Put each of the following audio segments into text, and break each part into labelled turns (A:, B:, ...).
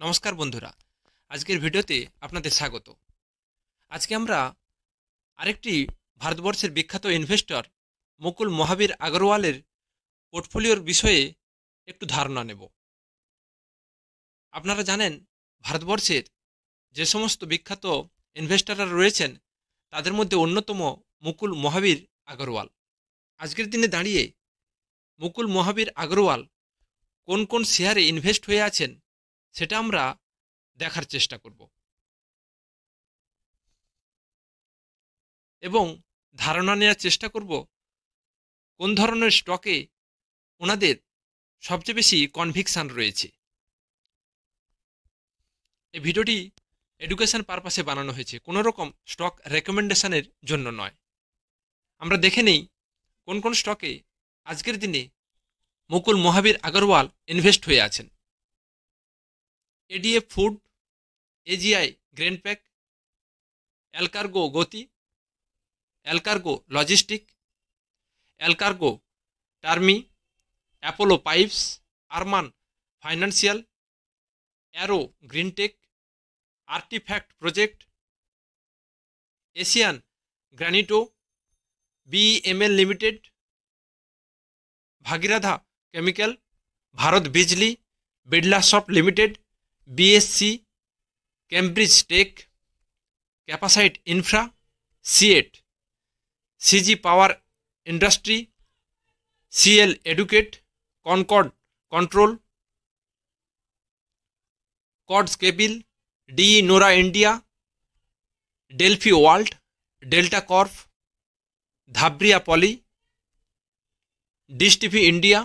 A: নমস্কার বন্ধুরা, আজকের ভিডিওতে আপনাদের স্বাগত। আজকে আমরা আরেকটি ভারতবর্ষের বিখ্যাত ইনভেস্টর মুকুল মহাবীর আগরওয়ালের পোর্টফোলিওর বিষয়ে একটু ধারণা নেব। আপনারা জানেন, ভারতবর্ষের যে সমস্ত বিখ্যাত ইনভেস্টররা রয়েছেন তাদের মধ্যে অন্যতম মুকুল মহাবীর আগরওয়াল। আজকের দিনে দাঁড়িয়ে মুকুল মহাবীর আগরওয়াল কোন কোন শেয়ারে ইনভেস্ট হয়ে আছেন সেটা আমরা দেখার চেষ্টা করব এবং ধারণা নেওয়ার চেষ্টা করব কোন ধরনের স্টকে ওনাদের সবচেয়ে বেশি কনভিকশন রয়েছে। এই ভিডিওটি এডুকেশন পারপাসে বানানো হয়েছে, কোনো রকম স্টক রেকমেন্ডেশনের জন্য নয়। আমরা দেখে নেই কোন কোন স্টকে আজকের দিনে মুকুল মহাবীর আগরওয়াল ইনভেস্ট হয়ে আছেন। ADF food, AGI Greenpac, Allcargo Gati, Allcargo logistic, Allcargo টার্মি, Apollo pipes, Arman financial, arrow Greentech, artefact project, Asian Granito, BML limited, Bhagiratha chemical, Bharat Bijlee, Birlasoft limited, BSC, Cambridge tech, Capacite infra, CEAT, CG power industry, CL educate, Concord control, Cords cable, De Nora India, Delphi world, Delta corp, Dhabriya poly, dish TV India,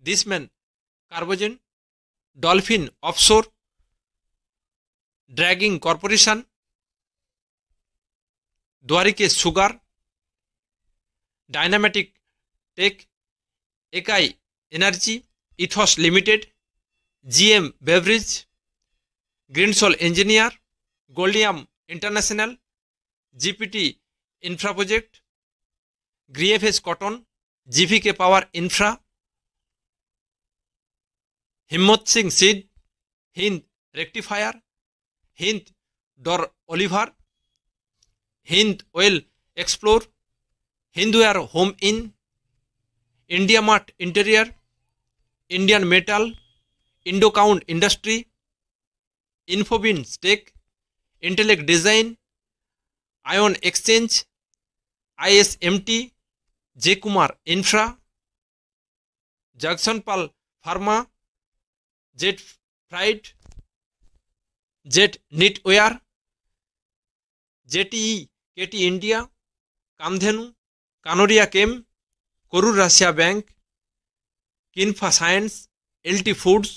A: Dishman Carbogen, dolphin offshore, dredging corporation, Dwarikesh sugar, Dynamatic tech, একাই energy, Ethos limited, GM beverage, Greensol engineer, Goldiam international, GPT infra project, গ্রিএফএস cotton, GVK power infra, Himmat Singh Seide, Hind rectifier, Hind Dorr Oliver, Hind oil explore, Hindware home in, India mart interior, Indian metal, Indo Count industry, Infobean tech, intellect design, ion exchange, ISMT, J Kumar infra, Jagsonpal pharma, jet freight, jet knitwear, JTEKT India, Kamdhenu, Kanoria chem, Karur রাশিয়া bank, কিনফা science, LT foods,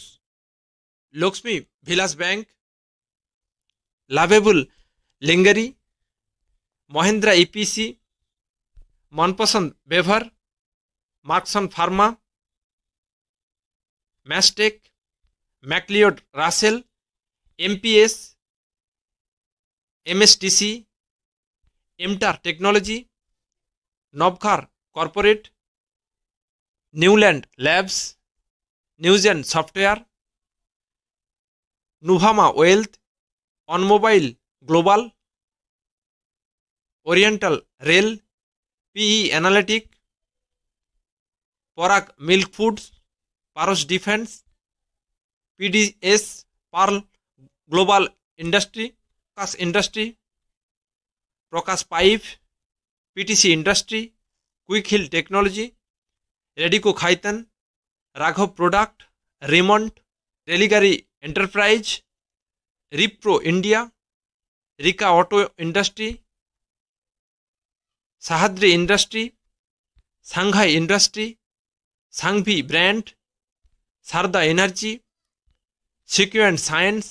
A: Lakshmi villus bank, lovable lingerie, Mahindra EPC, Manpasand বেভার, Marksans pharma, Mastek, McLeod Russel, MPS, MSTC, MTAR technology, Navkar corporate, Neuland labs, Newgen software, Nuvama wealth, OnMobile global, oriental rail, PE analytic, Parag milk foods, Paras defence, PDS pearl global industry, Prakash industry, Prakash pipe, PTC industry, quick heal technology, Radico Khaitan, রাঘব product, Raymond, Religare enterprise, Repro India, Rico auto industry, Sahyadri industry, Sanghi industry, Sanghvi brand, Sarda energy, Sequent science,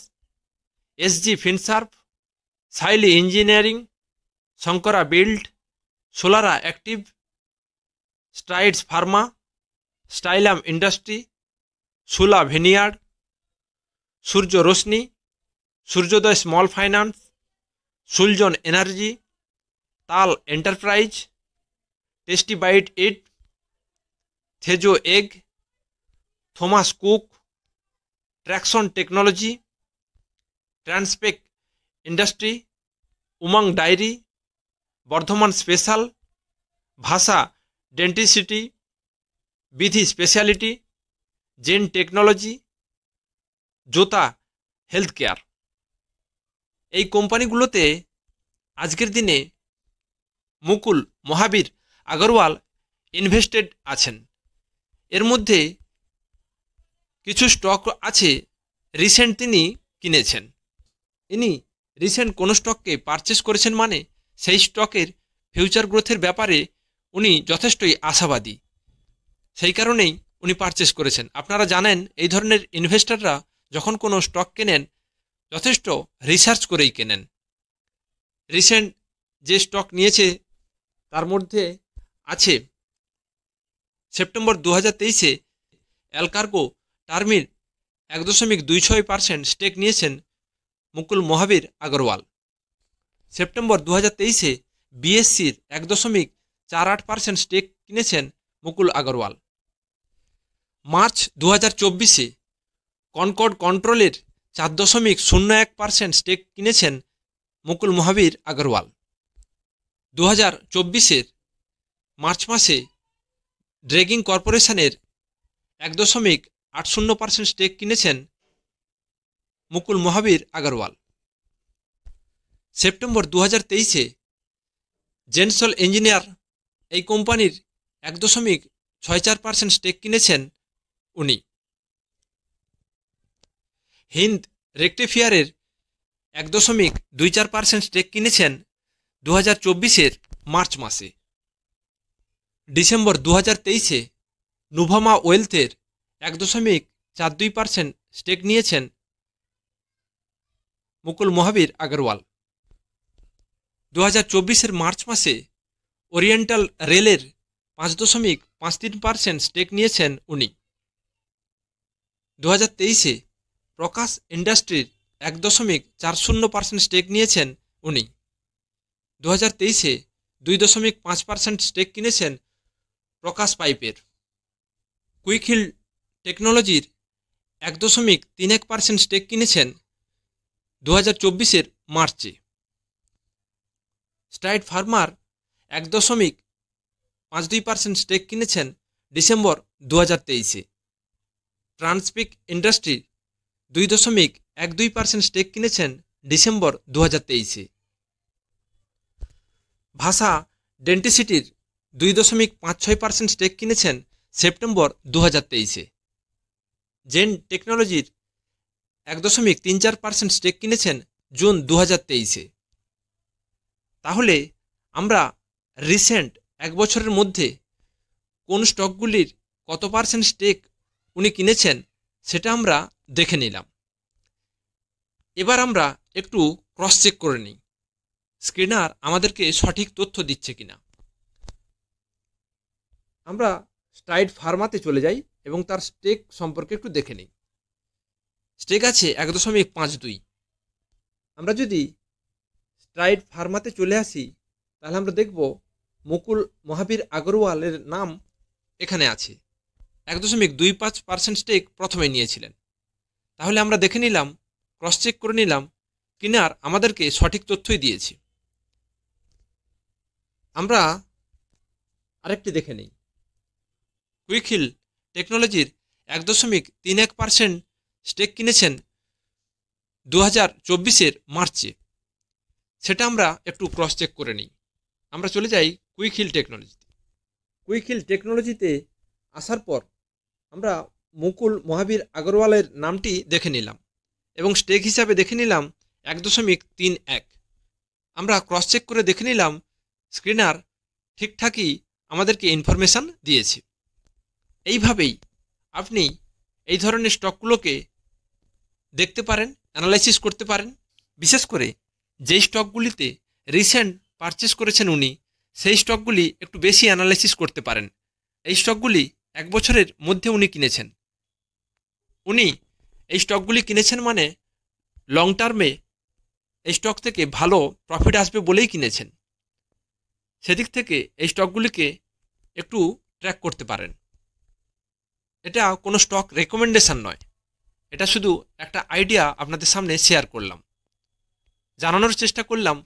A: SG Finserve, সাইলি engineering, Shankara build, Solara active, Strides pharma, Stylam industry, Sula vineyard, Surya Roshni, Suryoday small finance, Suzlon energy, Tal enterprise, tasty bite eat, Thejo এগ, Thomas Cook, traction technology, Transpek industry, Umang dairy, Vardhman special, ভাষা denticity, Vidhi speciality, Zen technology, Zota health care. এই কোম্পানিগুলোতে আজকের দিনে মুকুল মহাবীর Agarwal invested আছেন। এর মধ্যে কিছু স্টক আছে রিসেন্ট তিনি কিনেছেন। ইনি রিসেন্ট কোনো স্টককে পারচেস করেছেন মানে সেই স্টকের ফিউচার গ্রোথের ব্যাপারে উনি যথেষ্টই আশাবাদী, সেই কারণেই উনি পারচেস করেছেন। আপনারা জানেন এই ধরনের ইনভেস্টররা যখন কোনো স্টক কেনেন যথেষ্ট রিসার্চ করেই কেনেন। রিসেন্ট যে স্টক নিয়েছে তার মধ্যে আছে সেপ্টেম্বর 2023-এ অ্যালকার্গো টার্মির 1.26% স্টেক নিয়েছেন মুকুল মহাবীর আগরওয়াল। সেপ্টেম্বর 2023-এ বিএসসির 1.48% স্টেক কিনেছেন মুকুল আগরওয়াল। মার্চ 2024-এ কনকর্ড কন্ট্রোলের 4.01% স্টেক কিনেছেন মুকুল মহাবীর আগরওয়াল। 2024-এর মার্চ মাসে ড্রেগিং কর্পোরেশনের 1.80% স্টেক কিনেছেন মুকুল মহাবীর আগরওয়াল। সেপ্টেম্বর 2023-এ জেনসল ইঞ্জিনিয়ার এই কোম্পানির 1.64% স্টেক কিনেছেন উনি। হিন্দ রেকটিফিয়ারের 1.24% স্টেক কিনেছেন 2024-এর মার্চ মাসে। ডিসেম্বর 2023-এ নুভামা ওয়েলথের 1.42% স্টেক নিয়েছেন মুকুল মহাবীর আগরওয়াল। 2024-এর মার্চ মাসে ওরিয়েন্টাল রেলের 5.53% স্টেক নিয়েছেন উনি। 2023-এ প্রকাশ ইন্ডাস্ট্রির 1.40% স্টেক নিয়েছেন উনি। 2023-এ 2.5% স্টেক কিনেছেন প্রকাশ পাইপের। কুইক হিল টেকনোলজির 1.31% স্টেক কিনেছেন 2024-এর মার্চে। স্ট্রাইড ফার্মার 1.52% স্টেক কিনেছেন ডিসেম্বর 2023-এ। ট্রান্সপিক ইন্ডাস্ট্রির 2.12% স্টেক কিনেছেন ডিসেম্বর 2023-এ। ভাষা ডেন্টিসিটির 2.56% স্টেক কিনেছেন সেপ্টেম্বর 2023-এ। জেন টেকনোলজির 1.34% স্টেক কিনেছেন জুন 2023-এ। তাহলে আমরা রিসেন্ট এক বছরের মধ্যে কোন স্টকগুলির কত পার্সেন্ট স্টেক উনি কিনেছেন সেটা আমরা দেখে নিলাম। এবার আমরা একটু ক্রস চেক করে নিই স্ক্রিনার আমাদেরকে সঠিক তথ্য দিচ্ছে কিনা। আমরা স্ট্রাইড ফার্মাতে চলে যাই এবং তার স্টেক সম্পর্কে একটু দেখে নিই। স্টেক আছে 1.52। আমরা যদি স্ট্রাইড ফার্মাতে চলে আসি তাহলে আমরা দেখব মুকুল মহাবীর আগরওয়ালের নাম এখানে আছে। 1.25% স্টেক প্রথমে নিয়েছিলেন। তাহলে আমরা দেখে নিলাম, ক্রস চেক করে নিলাম, কিনার আমাদেরকে সঠিক তথ্যই দিয়েছে। আমরা আরেকটি দেখে নিই। কুইক হিল টেকনোলজির 1.31% স্টেক কিনেছেন 2024-এর মার্চে। সেটা আমরা একটু ক্রস চেক করে নিই। আমরা চলে যাই কুইক হিল টেকনোলজিতে। কুইক হিল টেকনোলজিতে আসার পর আমরা মুকুল মহাবীর আগরওয়ালের নামটি দেখে নিলাম এবং স্টেক হিসাবে দেখে নিলাম 1.31। আমরা ক্রস চেক করে দেখে নিলাম স্ক্রিনার ঠিকঠাকই আমাদেরকে ইনফরমেশান দিয়েছে। এইভাবেই আপনি এই ধরনের স্টকগুলোকে দেখতে পারেন, অ্যানালাইসিস করতে পারেন। বিশেষ করে যেই স্টকগুলিতে রিসেন্ট পারচেস করেছেন উনি, সেই স্টকগুলি একটু বেশি অ্যানালাইসিস করতে পারেন। এই স্টকগুলি এক বছরের মধ্যে উনি কিনেছেন। উনি এই স্টকগুলি কিনেছেন মানে লং টার্মে এই স্টক থেকে ভালো প্রফিট আসবে বলেই কিনেছেন। সেদিক থেকে এই স্টকগুলিকে একটু ট্র্যাক করতে পারেন। এটা কোনো স্টক রেকমেন্ডেশন নয়, এটা শুধু একটা আইডিয়া আপনাদের সামনে শেয়ার করলাম, জানানোর চেষ্টা করলাম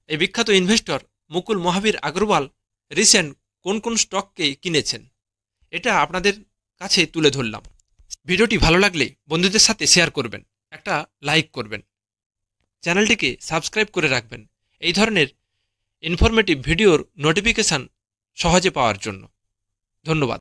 A: এই বিখ্যাত ইনভেস্টর মুকুল মহাবীর আগরওয়াল রিসেন্ট কোন কোন স্টককে কিনেছেন, এটা আপনাদের কাছে তুলে ধরলাম। ভিডিওটি ভালো লাগলে বন্ধুদের সাথে শেয়ার করবেন, একটা লাইক করবেন, চ্যানেলটিকে সাবস্ক্রাইব করে রাখবেন এই ধরনের ইনফরমেটিভ ভিডিওর নোটিফিকেশান সহজে পাওয়ার জন্য। ধন্যবাদ।